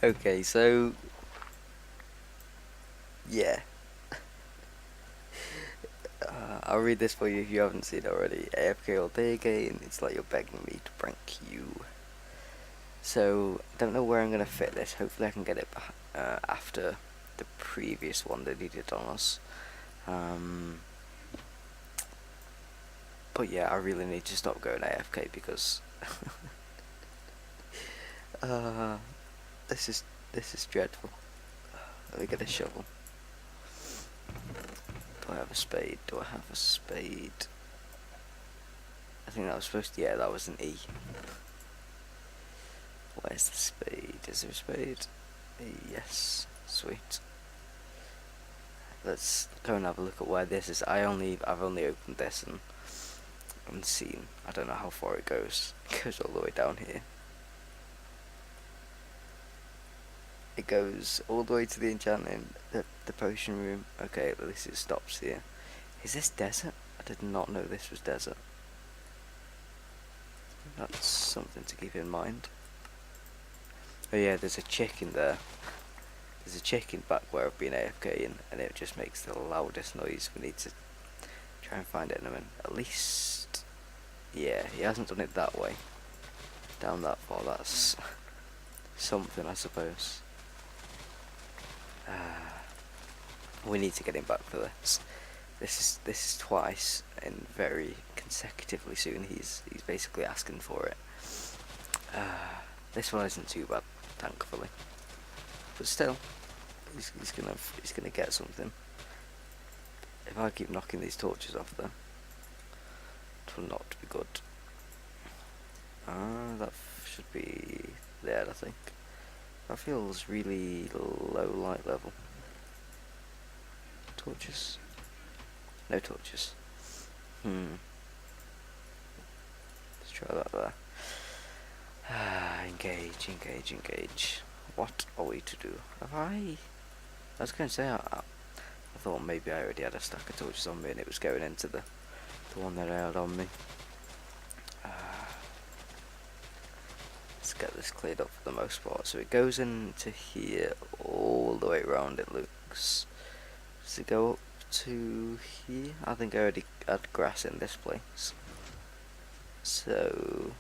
Okay, so yeah, I'll read this for you if you haven't seen it already. AFK all day again. It's like you're begging me to prank you. So don't know where I'm gonna fit this. Hopefully I can get it after the previous one that he did on us. Um, but yeah, I really need to stop going AFK because uh, this is this is dreadful. Let me get a shovel. Do I have a spade? Do I have a spade? I think that was supposed to. Yeah, that was an E. Where's the spade? Is there a spade? Yes. Sweet. Let's go and have a look at where this is. I've only opened this and seen. I don't know how far it goes. It goes all the way down here. It goes all the way to the enchanting, the potion room. Okay, at least it stops here. Is this desert? I did not know this was desert. That's something to keep in mind. Oh yeah, there's a chicken there. There's a chicken back where I've been AFK and it just makes the loudest noise. We need to try and find it in a minute. At least, yeah, he hasn't done it that way. Down that far, that's something, I suppose. We need to get him back for this. This is twice and very consecutively soon. He's basically asking for it. This one isn't too bad, thankfully, but still, he's gonna get something. If I keep knocking these torches off, though, it will not be good. That should be there, I think. That feels really low light level. Torches? No torches. Let's try that there. Engage. What are we to do? I was going to say, I thought maybe I already had a stack of torches on me and it was going into the one that I had on me. Let's get this cleared up for the most part. So it goes into here all the way around, it looks. Does it go up to here? I think I already had grass in this place. So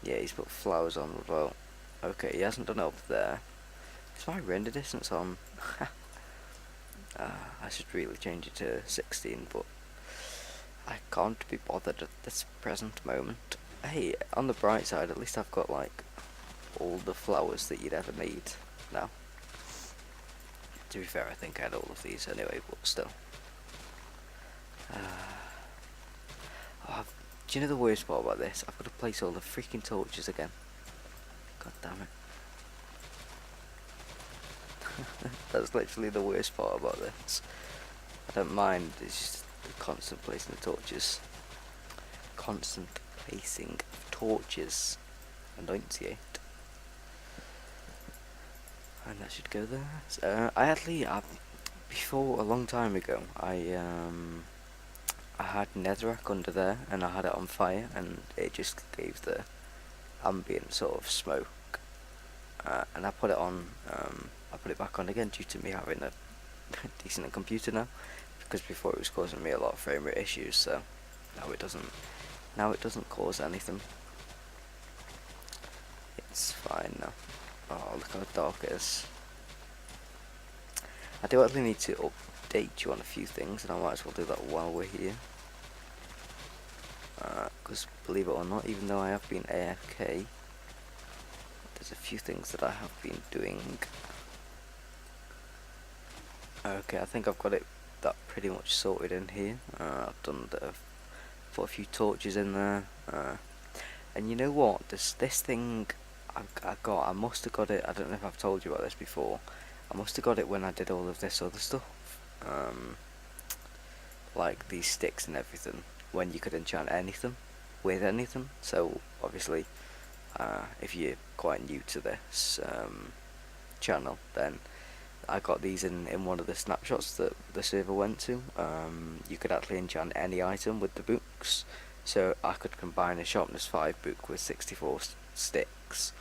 yeah, he's put flowers on as well. Okay, he hasn't done it up there. Is my render distance on? I should really change it to 16, but I can't be bothered at this present moment. Hey, on the bright side, at least I've got like all the flowers that you'd ever need now. To be fair, I think I had all of these anyway, but still. Do you know the worst part about this? I've got to place all the freaking torches again. God damn it. That's literally the worst part about this. I don't mind, it's just the constant placing of torches. Constant placing of torches. Enunciate. And that should go there. So, before, a long time ago, I had netherrack under there and I had it on fire and it just gave the ambient sort of smoke. And I put it on, I put it back on again due to me having a decent computer now, because before it was causing me a lot of frame rate issues. So now it doesn't cause anything. It's fine now. Oh, look how dark it is. I do actually need to update you on a few things, and I might as well do that while we're here. Because believe it or not, even though I have been AFK, there's a few things that I have been doing. Okay, I think I've got that pretty much sorted in here. I've put a few torches in there. And you know what? This thing I must have got it. I don't know if I've told you about this before. I must have got it when I did all of this other stuff. Like these sticks and everything, when you could enchant anything with anything. So obviously, if you're quite new to this channel, then I got these in one of the snapshots that the server went to. You could actually enchant any item with the books. So I could combine a sharpness 5 book with 64 sticks,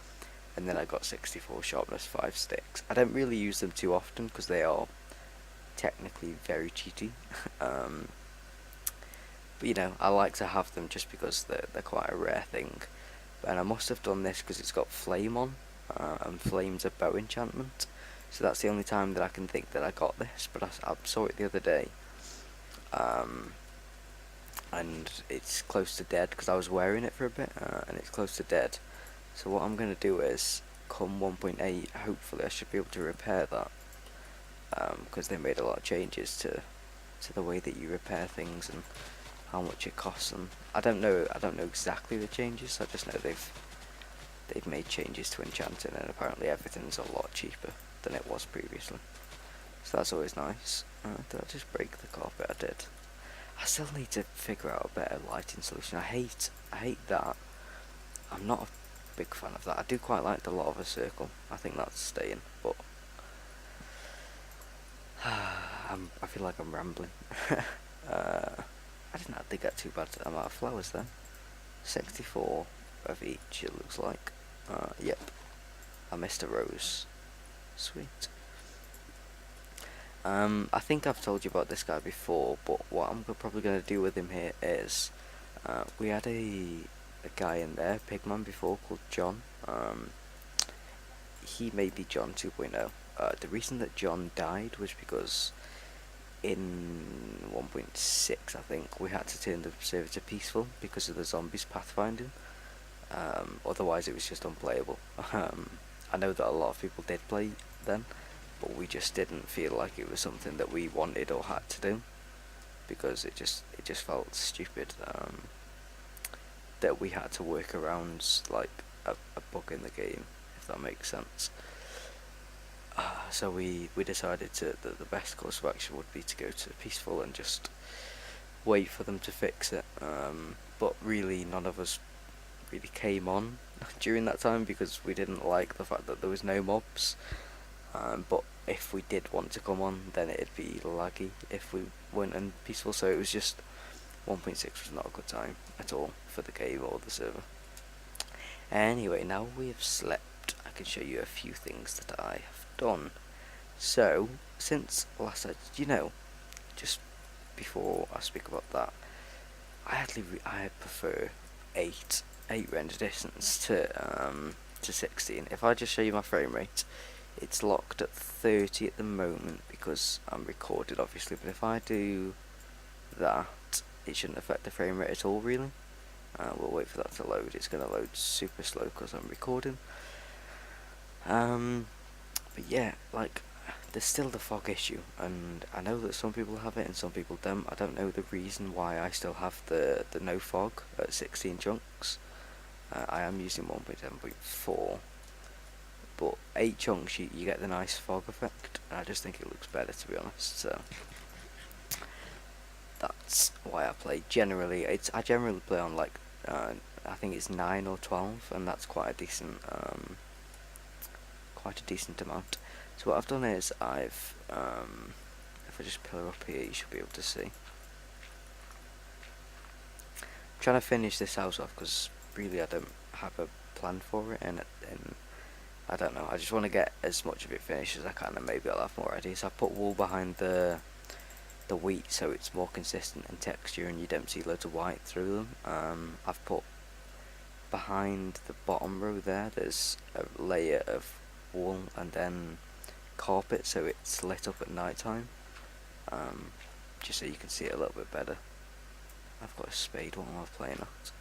and then I got 64 sharpness 5 sticks. I don't really use them too often because they are technically very cheaty. um, but you know, I like to have them just because they're quite a rare thing. And I must have done this because it's got flame on, and flame's a bow enchantment. So that's the only time that I can think that I got this. But I saw it the other day, um, and it's close to dead because I was wearing it for a bit, and it's close to dead. So what I'm going to do is, come 1.8, hopefully I should be able to repair that, because they made a lot of changes to the way that you repair things and how much it costs. And I don't know exactly the changes. I just know they've made changes to enchanting, and apparently everything's a lot cheaper than it was previously. So that's always nice. Did I just break the carpet? I did. I still need to figure out a better lighting solution. I hate that. I'm not a big fan of that. I do quite like the lava circle. I think that's staying, but I feel like I'm rambling. I didn't think that too bad. I'm out of flowers then. 64 of each, it looks like. Yep. I missed a rose. Sweet. I think I've told you about this guy before, but what I'm probably going to do with him here is, we had a guy in there, Pigman, before, called John. He may be John 2.0. The reason that John died was because in 1.6, I think, we had to turn the server to peaceful because of the zombies pathfinding. Otherwise, it was just unplayable. I know that a lot of people did play then, but we just didn't feel like it was something that we wanted or had to do because it just felt stupid, that we had to work around like a bug in the game, if that makes sense. So we decided that the best course of action would be to go to peaceful and just wait for them to fix it. But really, none of us really came on during that time because we didn't like the fact that there was no mobs. But if we did want to come on, then it'd be laggy if we weren't in peaceful. So it was just 1.6 was not a good time at all for the game or the server. Anyway, now we have slept, I can show you a few things that I have done. So since last night, just before I speak about that, I prefer 8 render distance to 16. If I just show you my frame rate, it's locked at 30 at the moment because I'm recorded, obviously. But if I do that, it shouldn't affect the frame rate at all, really. We'll wait for that to load. It's going to load super slow because I'm recording. But yeah, like, there's still the fog issue, and I know that some people have it and some people don't. I don't know the reason why I still have the no fog at 16 chunks. I am using 1.7.4, but 8 chunks you get the nice fog effect, and I just think it looks better, to be honest. So that's why I play. I generally play on like I think it's 9 or 12, and that's quite a decent amount. So what I've done is if I just pillar up here, you should be able to see. I'm trying to finish this house off because really I don't have a plan for it, and I don't know. I just want to get as much of it finished as I can, and maybe I'll have more ideas. I put wool behind the wheat so it's more consistent in texture and you don't see loads of white through them. I've put behind the bottom row there's a layer of wool and then carpet so it's lit up at night time, just so you can see it a little bit better. I've got a spade while I'm playing that.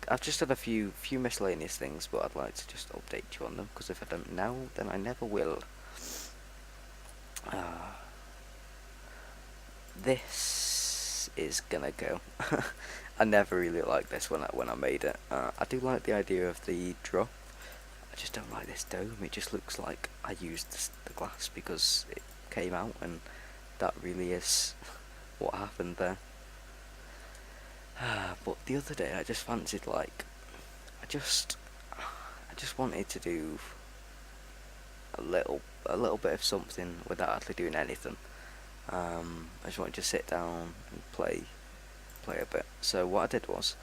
I've just done a few miscellaneous things, but I'd like to just update you on them because if I don't know, then I never will. This is gonna go. I never really liked this when I made it. I do like the idea of the drop. I just don't like this dome. It just looks like I used the glass because it came out, and that really is what happened there. But the other day I just fancied I just wanted to do a little bit of something without actually doing anything. I just wanted to sit down and play play a bit. So what I did was,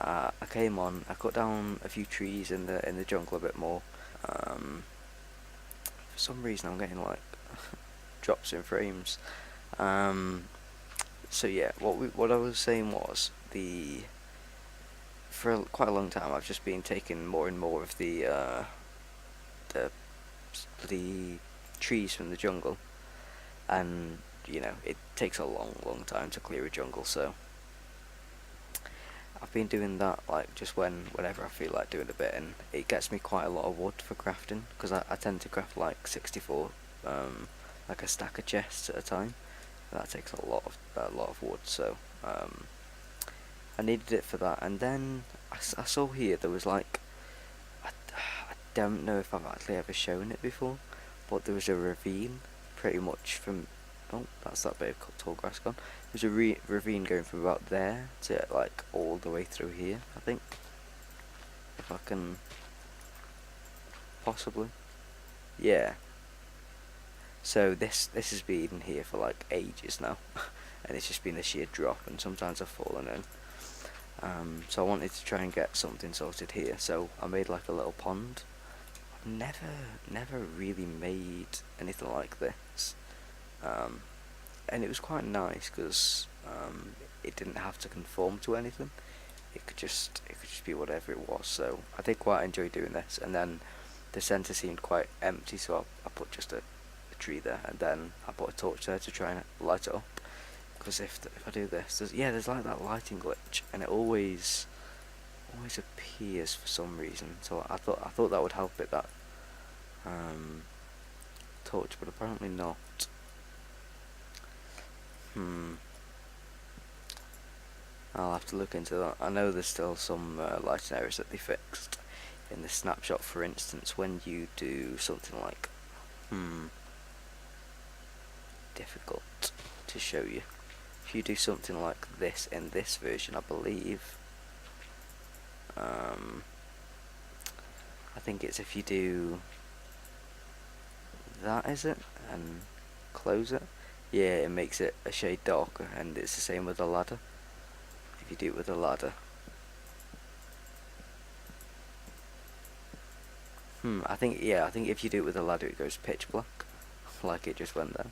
I came on, I cut down a few trees in the jungle a bit more. Um, for some reason, I'm getting like drops in frames. Um, so yeah, what I was saying was quite a long time I've just been taking more and more of the the trees from the jungle, and it takes a long time to clear a jungle. So I've been doing that like just whenever I feel like doing a bit, and it gets me quite a lot of wood for crafting because I tend to craft like 64, like a stack of chests at a time. That takes a lot of wood, so I needed it for that. And then I saw here there was like I don't know if I've actually ever shown it before, but there was a ravine pretty much from. Oh, that's that bit of tall grass gone. There's a ravine going from about there to like all the way through here, I think. If I can possibly. Yeah. So this has been here for like ages now, and it's just been a sheer drop, and sometimes I've fallen in. So I wanted to try and get something sorted here. So I made like a little pond. I've never really made anything like this. Um, and it was quite nice because it didn't have to conform to anything. It could just be whatever it was. So I did quite enjoy doing this. And then the centre seemed quite empty, so I put just a tree there, and then I put a torch there to try and light it up. Because if I do this, there's like that lighting glitch, and it always appears for some reason. So I thought that would help it, that um, torch, but apparently not. Hmm. I'll have to look into that. I know there's still some lighting errors that they fixed in the snapshot. For instance, when you do something like difficult to show you. If you do something like this in this version, I believe, I think it's if you do that, is it, and close it. Yeah, it makes it a shade darker, and it's the same with the ladder. If you do it with a ladder. I think if you do it with a ladder, it goes pitch black, like it just went there.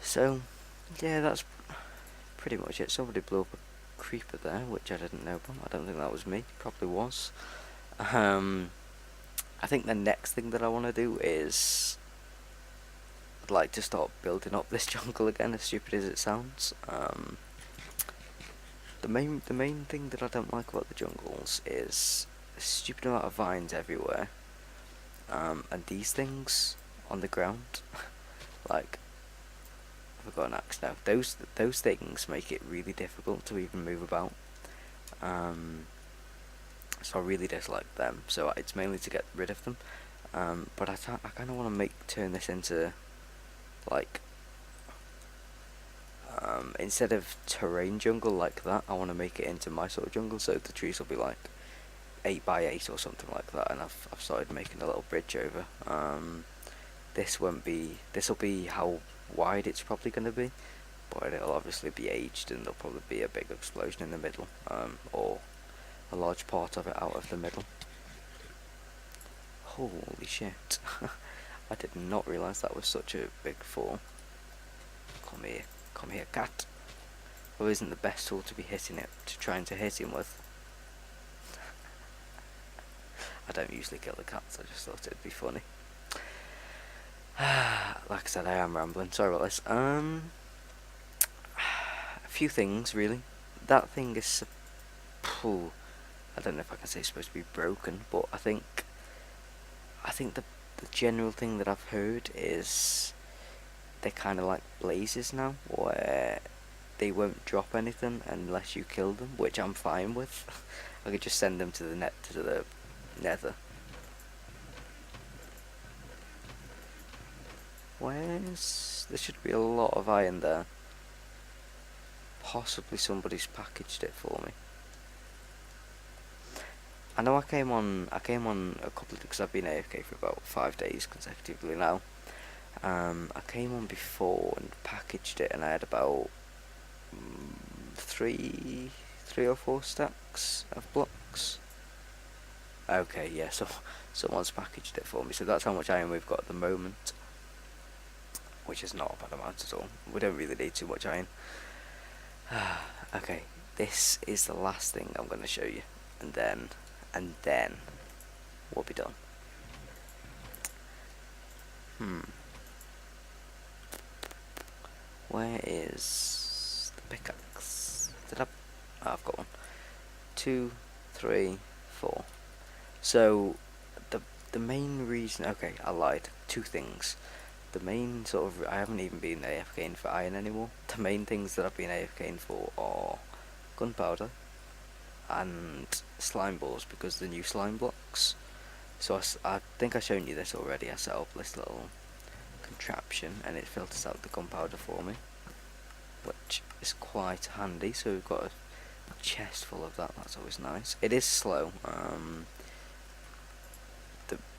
So, yeah, that's pretty much it. Somebody blew up a creeper there, which I didn't know about. I don't think that was me. Probably was. Um, I think the next thing that I want to do is I'd like to start building up this jungle again, as stupid as it sounds. The main thing that I don't like about the jungles is a stupid amount of vines everywhere, and these things on the ground. Like, I've got an axe now. Those things make it really difficult to even move about. Um, so I really dislike them. So it's mainly to get rid of them. But I kind of want to turn this into like instead of terrain jungle like that, I want to make it into my sort of jungle. So the trees will be like 8 by 8 or something like that, and I've started making a little bridge over. This won't be. This will be how wide it's probably going to be, but it'll obviously be aged, and there'll probably be a big explosion in the middle, or a large part of it out of the middle. Holy shit! I did not realise that was such a big fall. Come here, cat. Well, isn't the best tool to be trying to hit him with? I don't usually kill the cats. I just thought it'd be funny. Like I said, I am rambling. Sorry about this. A few things really. That thing is. I don't know if I can say it's supposed to be broken, but I think the general thing that I've heard is they're kind of like blazes now, where they won't drop anything unless you kill them, which I'm fine with. I could just send them to the nether. There should be a lot of iron there. Possibly somebody's packaged it for me. I know I came on a couple of because I've been AFK for about 5 days consecutively now. I came on before and packaged it, and I had about three or four stacks of blocks. Okay, yeah, so someone's packaged it for me, so that's how much iron we've got at the moment, which is not a bad amount at all. We don't really need too much iron. Okay, this is the last thing I'm going to show you, and then we'll be done. Where is the pickaxe? I've got one. 2, 3, 4. So the main reason, okay, I lied. Two things. The main sort of, I haven't even been AFKing for iron anymore. The main things that I've been AFKing for are gunpowder and slime balls, because the new slime blocks. So I think I've shown you this already. I set up this little contraption and it filters out the gunpowder for me, which is quite handy. So we've got a chest full of that. That's always nice. It is slow.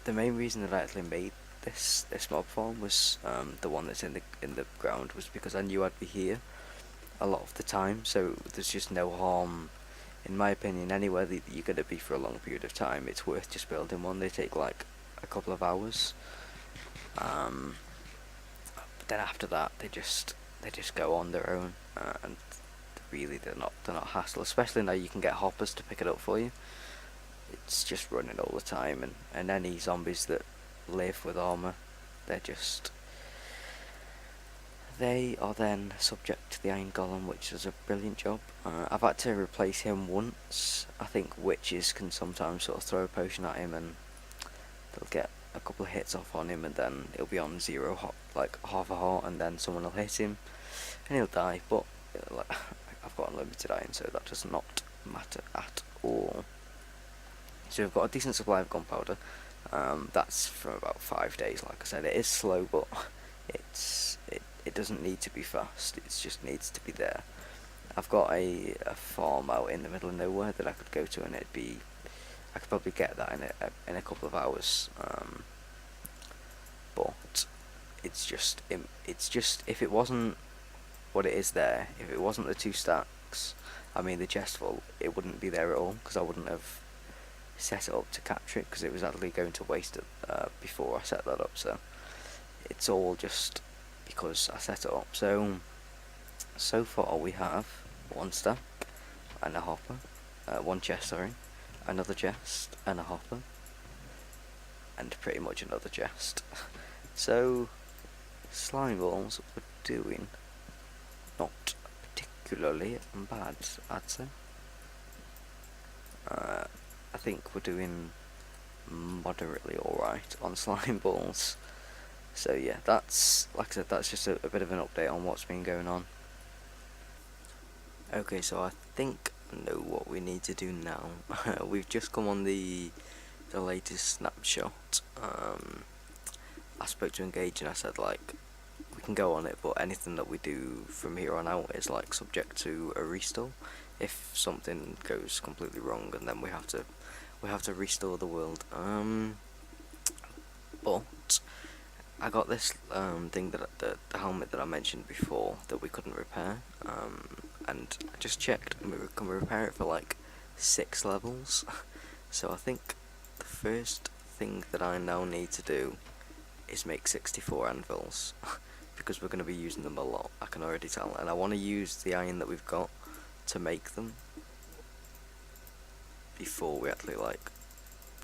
The main reason that I actually made this mob farm was the one that's in the ground, was because I knew I'd be here a lot of the time. So there's just no harm, in my opinion, anywhere that you're gonna be for a long period of time. It's worth just building one. They take like a couple of hours. But then after that, they just go on their own, and really they're not hassle. Especially now you can get hoppers to pick it up for you. It's just running all the time, and any zombies that live with armor, they are then subject to the Iron Golem, which does a brilliant job. I've had to replace him once. I think witches can sometimes sort of throw a potion at him and they'll get a couple of hits off on him, and then he'll be on zero like half a heart, and then someone will hit him and he'll die. But like, I've got unlimited iron, so that does not matter at all. So we've got a decent supply of gunpowder. That's for about 5 days. Like I said, it is slow, but it doesn't need to be fast. It just needs to be there. I've got a farm out in the middle of nowhere that I could go to, and I could probably get that in a couple of hours. But it's just if it wasn't what it is there, if it wasn't the 2 stacks, I mean the chest full, it wouldn't be there at all, because I wouldn't have set it up to capture it, because it was actually going to waste it before I set that up. So it's all just because I set it up. So far we have 1 stack and a hopper, 1 chest, sorry, another chest and a hopper, and pretty much another chest. So slime balls we're doing not particularly bad, I'd say. I think we're doing moderately alright on slime balls. So yeah, that's, like I said, that's just a bit of an update on what's been going on. Okay, so I think I know what we need to do now. We've just come on the latest snapshot. I spoke to Engage and I said, like, we can go on it, but anything that we do from here on out is like subject to a restore. If something goes completely wrong, and then we have to restore the world. But I got this thing that the helmet that I mentioned before that we couldn't repair, and I just checked, and we can repair it for like 6 levels. So I think the first thing that I now need to do is make 64 anvils, because we're going to be using them a lot, I can already tell, and I want to use the iron that we've got to make them before we actually like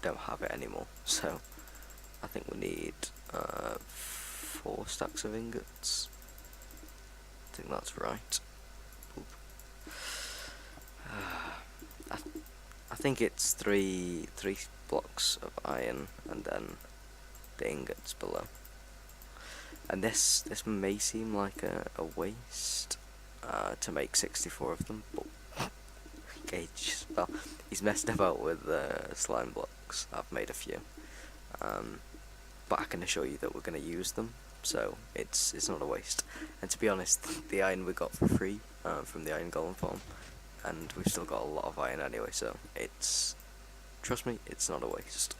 don't have it anymore. So I think we need 4 stacks of ingots. I think that's right. I think it's three blocks of iron and then the ingots below. And this may seem like a waste to make 64 of them, but Gage, well, he's messed about with slime blocks. I've made a few, but I can assure you that we're going to use them, so it's not a waste. And to be honest, the iron we got for free from the Iron Golem farm, and we've still got a lot of iron anyway, so trust me, it's not a waste.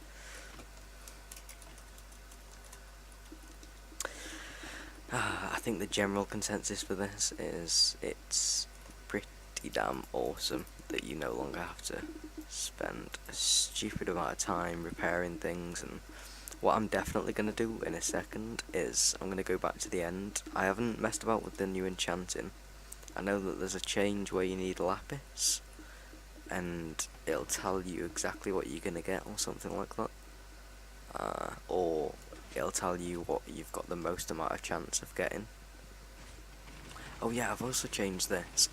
I think the general consensus for this is it's pretty damn awesome that you no longer have to spend a stupid amount of time repairing things. And what I'm definitely going to do in a second is I'm going to go back to the end. I haven't messed about with the new enchanting. I know that there's a change where you need lapis, and it'll tell you exactly what you're going to get or something like that. Or it'll tell you what you've got the most amount of chance of getting. Oh yeah, I've also changed this.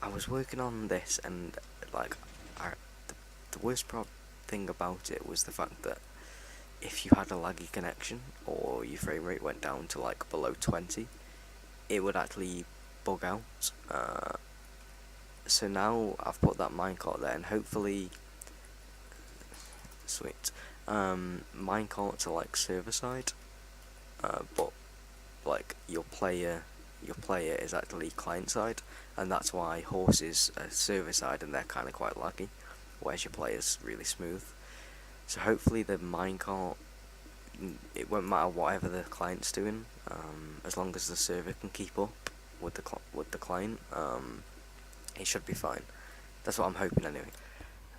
I was working on this, and like, the, the worst thing about it was the fact that if you had a laggy connection or your frame rate went down to like below 20, it would actually bug out. So now I've put that minecart there, and hopefully, sweet. Minecarts are like server side, but like your player is actually client side, and that's why horses are server side and they're kind of quite laggy, whereas your player's really smooth. So hopefully the minecart, it won't matter whatever the client's doing, as long as the server can keep up with the client, it should be fine. That's what I'm hoping anyway.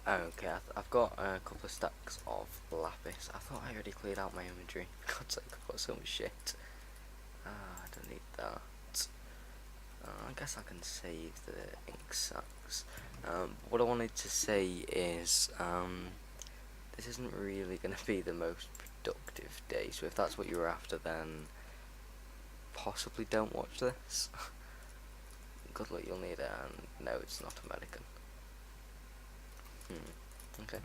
Okay, I've got a couple of stacks of lapis. I thought I already cleared out my inventory. For God's sake, I've got so much shit. I don't need that. I guess I can save the ink sacks. What I wanted to say is, this isn't really going to be the most productive day, so if that's what you're after, then possibly don't watch this. Good luck, you'll need it, and no, it's not American. Okay.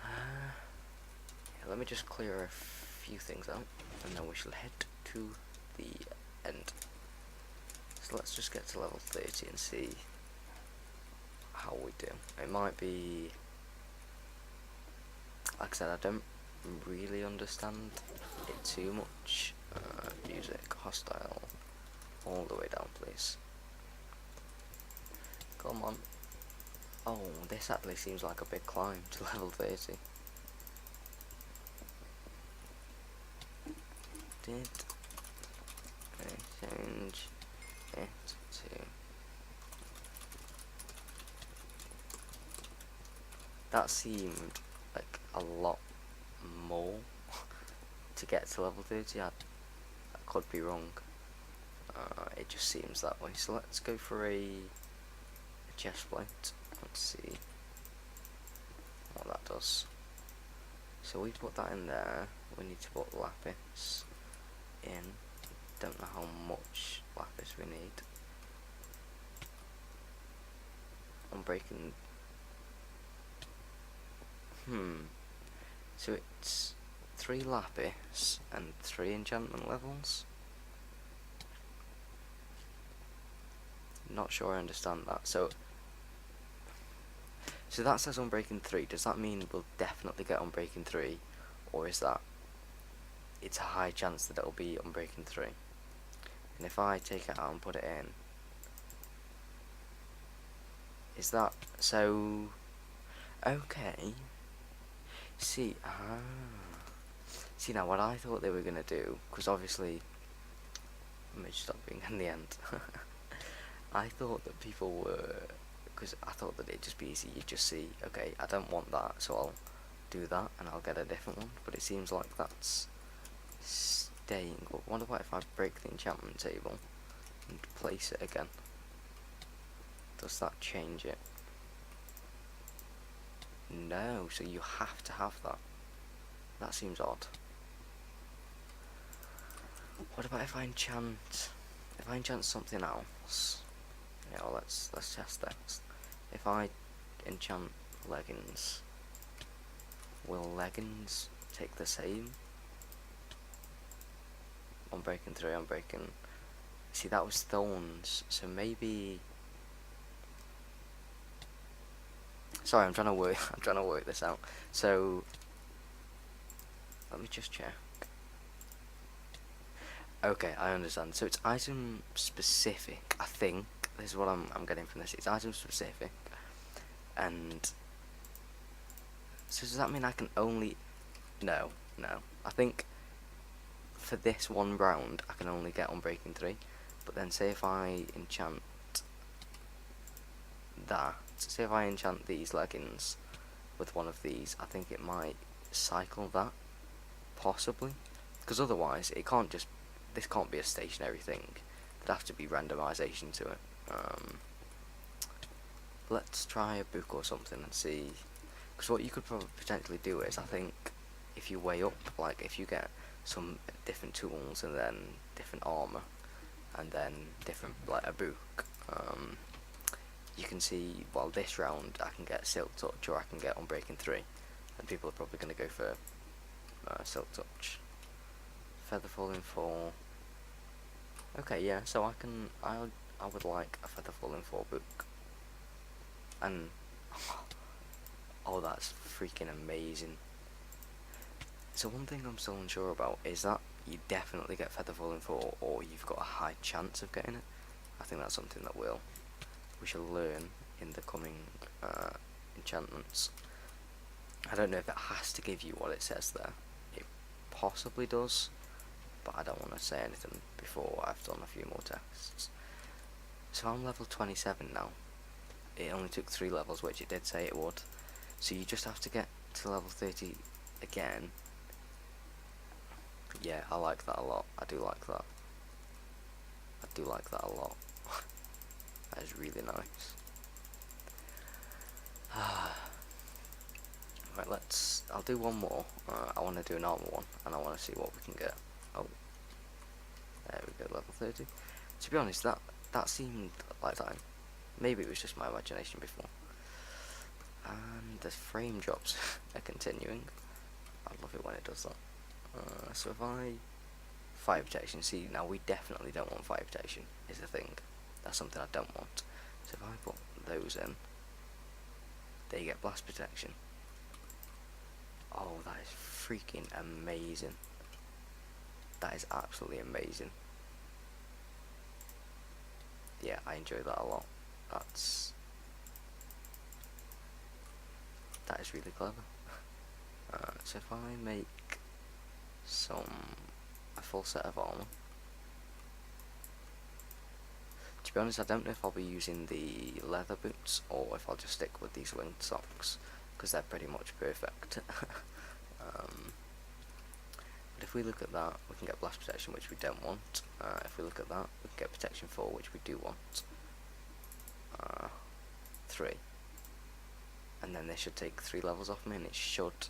Yeah, let me just clear a few things out, and then we shall head to the end. So let's just get to level 30 and see how we do. It might be, like I said, I don't really understand it too much. Music, hostile, all the way down, please. Come on. Oh, this actually seems like a big climb to level 30. Did I change it to... That seemed like a lot more to get to level 30. I could be wrong. It just seems that way. So let's go for a chest plate. Let's see what that does. So we put that in there. We need to put lapis in. Don't know how much lapis we need. I'm breaking. So it's 3 lapis and 3 enchantment levels. Not sure I understand that. So that says Unbreaking 3. Does that mean we'll definitely get Unbreaking 3, or is that it's a high chance that it'll be Unbreaking 3? And if I take it out and put it in, is that so? Okay. See, see now what I thought they were gonna do, because obviously, let me stop being in the end. I thought that people were, because I thought that it'd just be easy. You'd just see, okay, I don't want that, so I'll do that and I'll get a different one. But it seems like that's staying. But wonder what if I break the enchantment table and place it again? Does that change it? No, so you have to have that. That seems odd. What about if I enchant? If I enchant something else? Yeah, well, let's test that. If I enchant leggings, will leggings take the same? I'm breaking through. I'm breaking. See, that was thorns, so maybe. Sorry, I'm trying to work. I'm trying to work this out. So let me just check. Okay, I understand. So it's item specific. I think this is what I'm getting from this. It's item specific, and so does that mean I can only? No. I think for this one round I can only get Unbreaking 3, but then say if I enchant that, say if I enchant these leggings with one of these, I think it might cycle that, possibly, because otherwise it can't just, this can't be a stationary thing, there'd have to be randomization to it. Let's try a book or something and see, because what you could probably potentially do is, I think, if you weigh up, like if you get some different tools and then different armor and then different, like a book, you can see, well, this round I can get Silk Touch or I can get Unbreaking 3, and people are probably going to go for Silk Touch. Feather Falling 4. Okay, yeah, so I would like a Feather Falling 4 book. And oh, that's freaking amazing. So one thing I'm still unsure about is that you definitely get Feather Falling 4, or you've got a high chance of getting it. I think that's something that we shall learn in the coming enchantments. I don't know if it has to give you what it says there. It possibly does, but I don't want to say anything before I've done a few more tests. So I'm level 27 now. It only took 3 levels, which it did say it would. So you just have to get to level 30 again. Yeah, I like that a lot. I do like that. I do like that a lot. That is really nice. Right, I'll do one more. I want to do an armor one, and I want to see what we can get. Oh, there we go, level 30. To be honest, that seemed like time. Maybe it was just my imagination before. And the frame drops are continuing. I love it when it does that. So if I... Fire protection, see, now we definitely don't want fire protection, is the thing. That's something I don't want. So if I put those in, they get blast protection. Oh, that is freaking amazing. That is absolutely amazing. Yeah, I enjoy that a lot. That is really clever. So if I make a full set of armor. To be honest, I don't know if I'll be using the leather boots or if I'll just stick with these winged socks, because they're pretty much perfect. But if we look at that, we can get blast protection, which we don't want. If we look at that, we can get protection 4, which we do want. 3. And then they should take 3 levels off me, and it should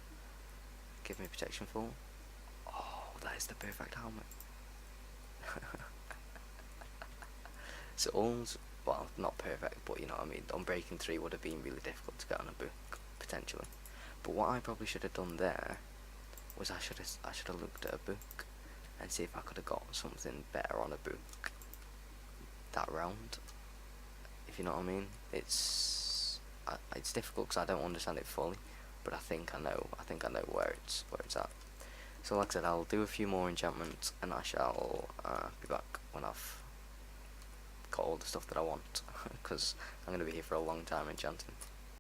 give me protection 4. Oh, that is the perfect helmet. So all's, well, not perfect, but you know what I mean, Unbreaking 3 would have been really difficult to get on a book, potentially. But what I probably should have done there was I should have looked at a book and see if I could have got something better on a book that round, if you know what I mean. It's difficult because I don't understand it fully, but I think I know where it's at. So like I said, I'll do a few more enchantments and I shall be back when I've got all the stuff that I want, because I'm going to be here for a long time enchanting.